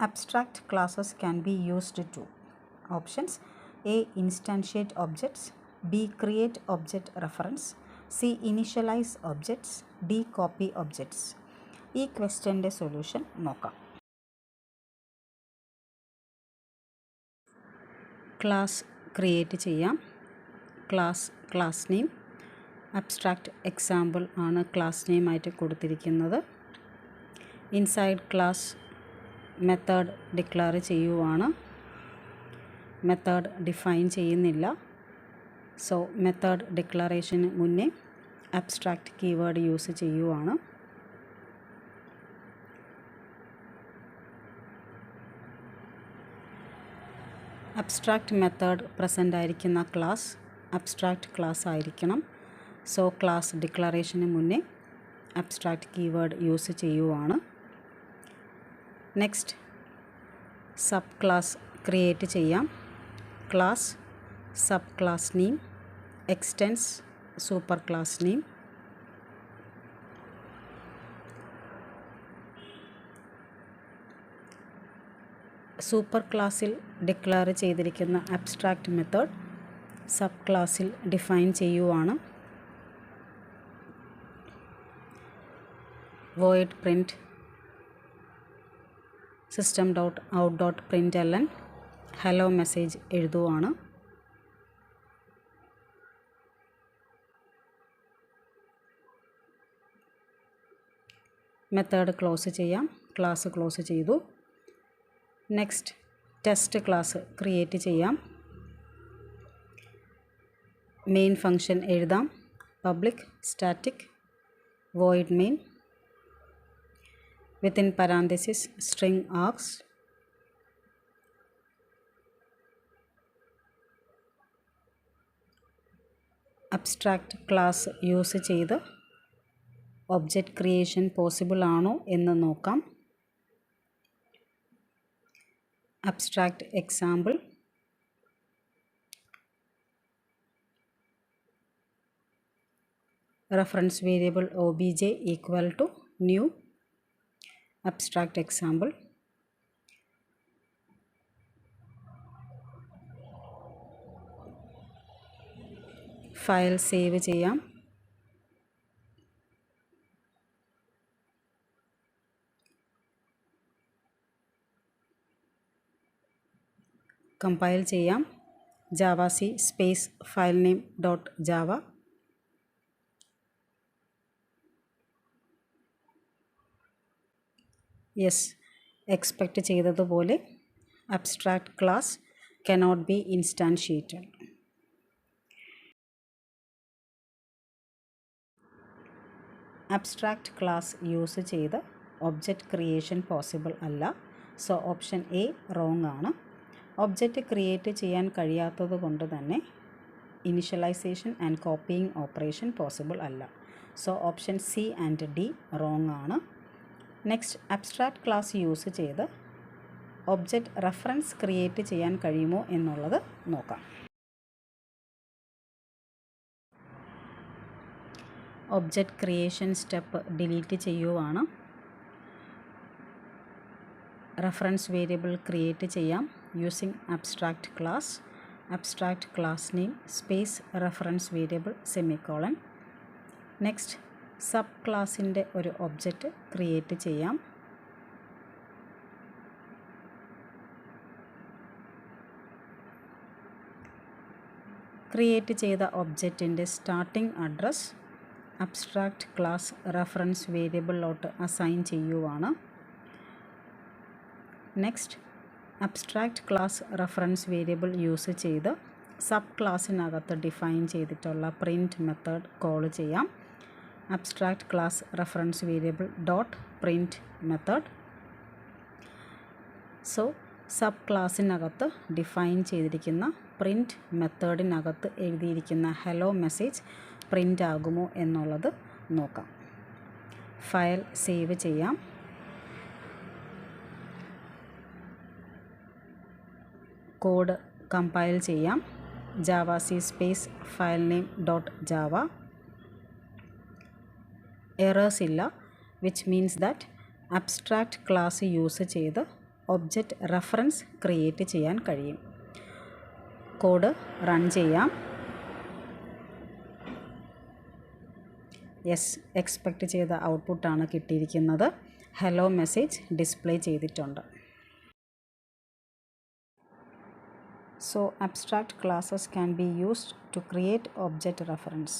Abstract classes can be used to options A. Instantiate objects, B. Create object reference, C. Initialize objects, D. Copy objects. ഈ ക്വസ്റ്റ്യൻ്റെ solution നോക്കാം. Class create ചെയ്യാം. Class name abstract example ആണ് class നെയിമായിട്ട് കൊടുത്തിരിക്കുന്നത്. Inside class method declare ചെയ്യുവാണ്. Method define ചെയ്യുന്നില്ല. So method ഡിക്ലറേഷന് മുന്നേ അബ്സ്ട്രാക്റ്റ് കീവേഡ് യൂസ് ചെയ്യുവാണ്. അബ്സ്ട്രാക്റ്റ് മെത്തേഡ് പ്രസൻ്റ് ആയിരിക്കുന്ന ക്ലാസ് അബ്സ്ട്രാക്റ്റ് ക്ലാസ് ആയിരിക്കണം. സോ ക്ലാസ് ഡിക്ലറേഷന് മുന്നേ അബ്സ്ട്രാക്റ്റ് കീവേഡ് യൂസ് ചെയ്യുവാണ്. നെക്സ്റ്റ് സബ് ക്ലാസ് ക്രിയേറ്റ് ചെയ്യാം. Class sub class name extends super class name. Super ക്ലാസ്സിൽ ഡിക്ലെയർ ചെയ്തിരിക്കുന്ന അബ്സ്ട്രാക്റ്റ് മെത്തേഡ് സബ് ക്ലാസ്സിൽ ഡിഫൈൻ ചെയ്യുവാണ്. void print system.out.println hello message എഴുതുവാണ്. മെത്തേഡ് ക്ലോസ് ചെയ്യാം. ക്ലാസ് ക്ലോസ് ചെയ്തു. നെക്സ്റ്റ് ടെസ്റ്റ് ക്ലാസ് ക്രിയേറ്റ് ചെയ്യാം. Main function എഴുതാം. Public static void main within parenthesis string args abstract class use ചെയ്ത് object creation possible ആണോ എന്ന് നോക്കാം. Abstract example reference variable obj equal to new abstract example. File save ചെയ്യാം. Compile ചെയ്യാം. Javac space file name dot Java. Yes, expect ചെയ്തതുപോലെ abstract class cannot be ഇൻസ്റ്റാൻഷിയേറ്റഡ്. Abstract class use ചെയ്ത് object creation possible അല്ല. So option A wrong ആണ്. Object create ചെയ്യാൻ കഴിയാത്തത് കൊണ്ട് തന്നെ initialization and copying operation possible അല്ല. So option C and D wrong ആണ്. നെക്സ്റ്റ് അബ്സ്ട്രാക്റ്റ് ക്ലാസ് യൂസ് ചെയ്ത് ഒബ്ജക്റ്റ് റെഫറൻസ് ക്രിയേറ്റ് ചെയ്യാൻ കഴിയുമോ എന്നുള്ളത് നോക്കാം. ഒബ്ജക്റ്റ് ക്രിയേഷൻ സ്റ്റെപ്പ് ഡിലീറ്റ് ചെയ്യുവാണ്. റെഫറൻസ് വേരിയബിൾ ക്രിയേറ്റ് ചെയ്യാം using abstract class. Abstract class name space reference variable semicolon. Next sub ക്ലാസിൻ്റെ ഒരു ഒബ്ജക്റ്റ് ക്രിയേറ്റ് ചെയ്യാം. ക്രിയേറ്റ് ചെയ്ത ഒബ്ജക്റ്റിൻ്റെ starting address abstract class reference വേരിയബിളിലോട്ട് അസൈൻ ചെയ്യുവാണ്. Next abstract class reference variable use ചെയ്ത് സബ് ക്ലാസ്സിനകത്ത് ഡിഫൈൻ ചെയ്തിട്ടുള്ള പ്രിൻറ്റ് മെത്തേഡ് കോൾ ചെയ്യാം. Abstract class reference variable dot print method. So sub ക്ലാസ്സിനകത്ത് ഡിഫൈൻ ചെയ്തിരിക്കുന്ന പ്രിൻറ്റ് മെത്തേഡിനകത്ത് എഴുതിയിരിക്കുന്ന ഹലോ മെസ്സേജ് പ്രിൻ്റ് ആകുമോ എന്നുള്ളത് നോക്കാം. ഫയൽ സേവ് ചെയ്യാം. കോഡ് കമ്പൈൽ ചെയ്യാം. Javac space file name dot Java. Errors ഇല്ല, which means that abstract class use ചെയ്ത് ഒബ്ജക്റ്റ് റെഫറൻസ് ക്രിയേറ്റ് ചെയ്യാൻ കഴിയും. കോഡ് റൺ ചെയ്യാം. യെസ്, എക്സ്പെക്റ്റ് ചെയ്ത ഔട്ട്പുട്ടാണ് കിട്ടിയിരിക്കുന്നത്. ഹലോ മെസ്സേജ് ഡിസ്പ്ലേ ചെയ്തിട്ടുണ്ട്. So abstract classes can be used to create object reference.